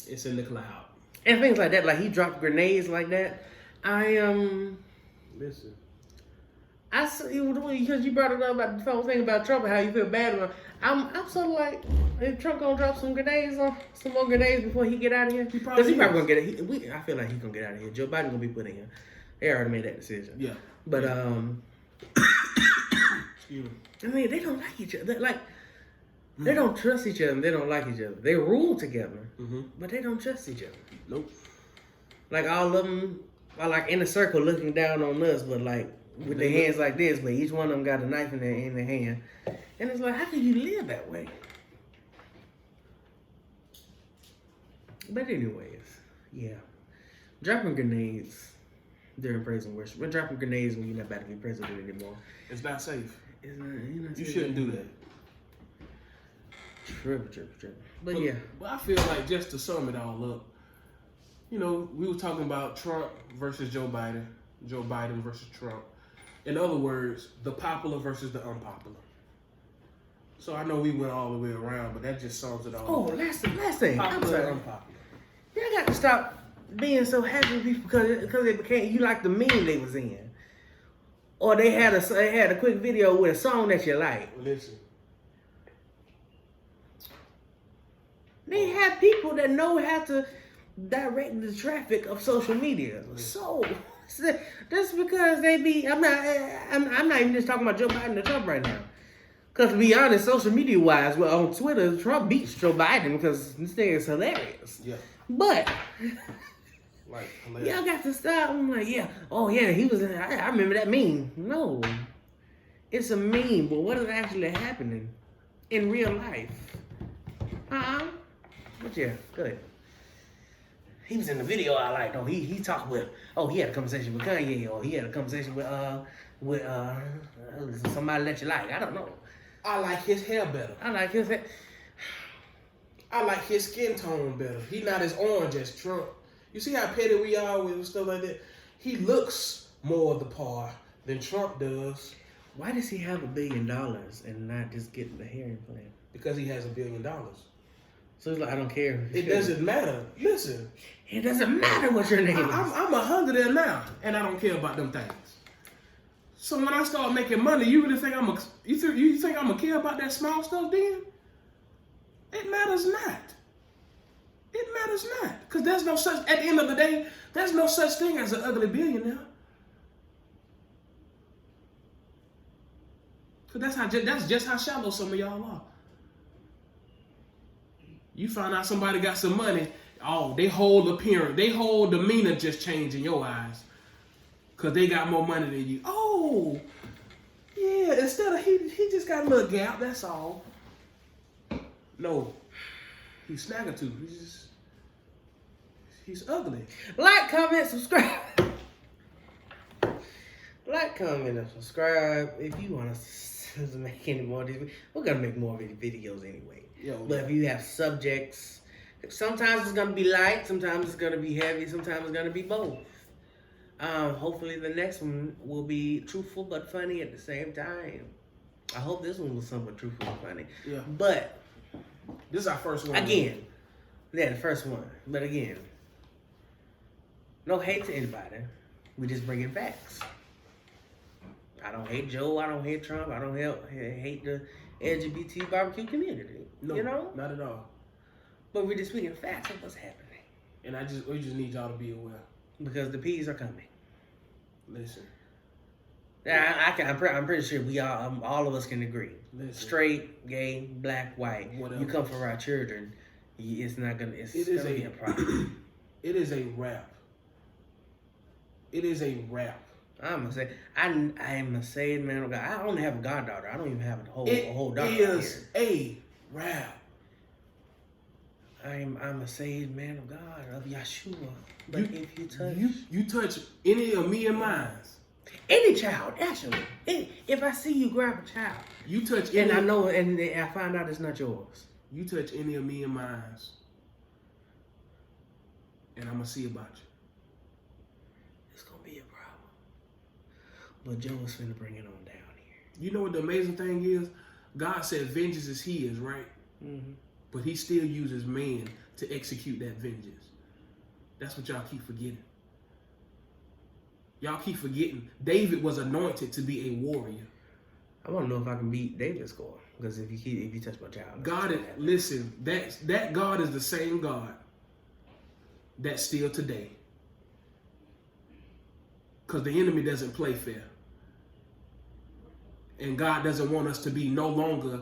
It's in the cloud. And things like that, like he dropped grenades like that. Listen. I see because you brought it up about the whole thing about Trump and how you feel bad about. I'm sort of like, if Trump gonna drop some more grenades before he get out of here, because he probably gonna get it. I feel like he's gonna get out of here. Joe Biden gonna be put in here. They already made that decision. Yeah. But excuse me. I mean, they don't like each other. They don't trust each other. And they don't like each other. They rule together, but they don't trust each other. Nope. Like all of them are like in a circle looking down on us, but like with their hands like this. But each one of them got a knife in their hand, and it's like, how can you live that way? But anyways, yeah, dropping grenades during praise and worship. We're dropping grenades when you're not about to be president anymore. It's not safe. You shouldn't do that. Tripping. But yeah. But I feel like, just to sum it all up, you know, we were talking about Trump versus Joe Biden, Joe Biden versus Trump. In other words, the popular versus the unpopular. So I know we went all the way around, but that just sums it all up. Oh, last thing. I'm sorry. Unpopular. Y'all got to stop being so happy with people because it became, you like the meme they was in. Or they had a quick video with a song that you like. Listen. They have people that know how to direct the traffic of social media. So Just because they be, I'm not even just talking about Joe Biden and Trump right now. Because to be honest, social media wise, well, on Twitter, Trump beats Joe Biden because this thing is hilarious. Yeah. But Like, hilarious. y'all got to stop. I'm like, yeah, oh yeah, he was. I remember that meme. No, it's a meme, but what is actually happening in real life? But yeah, good. He was in the video I liked. Oh, he talked with. Oh, he had a conversation with Kanye. Or he had a conversation with somebody that you like. I don't know. I like his hair better. I like his hair. I like his skin tone better. He not as orange as Trump. You see how petty we are with stuff like that? He looks more the par than Trump does. Why does he have $1 billion and not just get the hair implant? Because he has $1 billion. So he's like, I don't care. It doesn't matter. Listen. It doesn't matter what your name is. I'm 100 there now, and I don't care about them things. So when I start making money, you really think you think I'm gonna care about that small stuff then? It matters not. It matters not. Because there's no such, at the end of the day, there's no such thing as an ugly billionaire. Because that's just how shallow some of y'all are. You find out somebody got some money, oh, they whole appearance, they whole demeanor just change in your eyes. Because they got more money than you. Oh, yeah, instead of, he just got a little gap, that's all. No, he's snaggletooth. He's ugly. Like, comment, subscribe. Like, comment, and subscribe. If you want us to make any more of these, we're going to make more of these videos anyway. But if you have subjects, sometimes it's going to be light, sometimes it's going to be heavy, sometimes it's going to be both. Hopefully the next one will be truthful but funny at the same time. I hope this one was somewhat truthful and funny. Yeah. But this is our first one. Again, yeah, the first one. But again, no hate to anybody. We just bringing facts. I don't hate Joe. I don't hate Trump. I don't hate the LGBT barbecue community. No, you know? not at all. But we're just speaking facts of what's happening. And we just need y'all to be aware. Because the P's are coming. Listen. I'm pretty sure we all of us can agree. Listen. Straight, gay, black, white. Whatever. You come for our children, it's not gonna. It's It is gonna be a problem. It is a wrap. It is a wrap. I'm a saved man of God. I only have a goddaughter. I don't even have a whole daughter. It is a wrap. I'm a saved man of God, of Yeshua. But if you touch any of me and mine, any child, actually, if I see you grab a child, you touch and I know, and I find out it's not yours, you touch any of me and mine, and I'm gonna see about you. It's gonna be a problem. But Joe is finna bring it on down here. You know what the amazing thing is? God said vengeance is his, right? Mm-hmm. But he still uses man to execute that vengeance. That's what y'all keep forgetting. Y'all keep forgetting David was anointed to be a warrior. I want to know if I can beat David's score. Because if you touch my child, God, listen, that God is the same God that's still today. Because the enemy doesn't play fair. And God doesn't want us to be no longer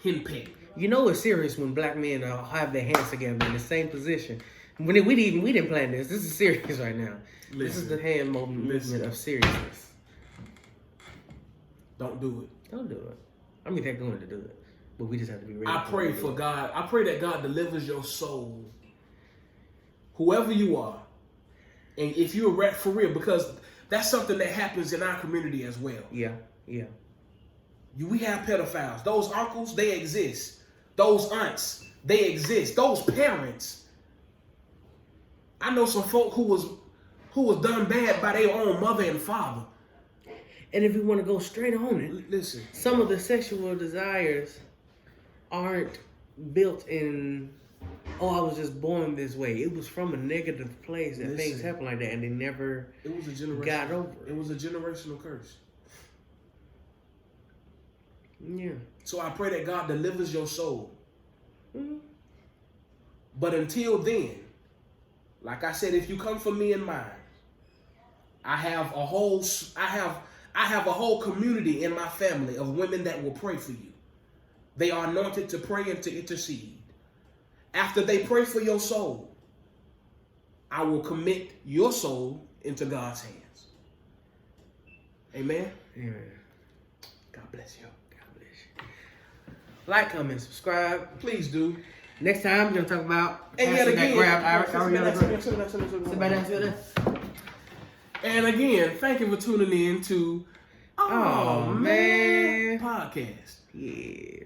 henpecked. You know it's serious when black men have their hands together in the same position. We didn't plan this. This is serious right now. Listen, this is the hand movement of seriousness. Don't do it. Don't do it. I mean, they're going to do it, but we just have to be ready. I pray for God. I pray that God delivers your soul, whoever you are, and if you're a rat for real, because that's something that happens in our community as well. Yeah. We have pedophiles. Those uncles, they exist. Those aunts, they exist. Those parents. I know some folk who was done bad by their own mother and father. And if we want to go straight on it, listen. Some of the sexual desires aren't built in, oh, I was just born this way. It was from a negative place that things happen like that, and they never got over it. It was a generational curse. Yeah. So I pray that God delivers your soul. Mm-hmm. But until then, Like I said, if you come for me and mine, I have a whole community in my family of women that will pray for you. They are anointed to pray and to intercede. After they pray for your soul, I will commit your soul into God's hands. Amen? Amen. God bless you. God bless you. Like, comment, subscribe. Please do. Next time, we're going to talk about And yet again, sit down. And again, thank you for tuning in to Oh, man. Podcast. Yes.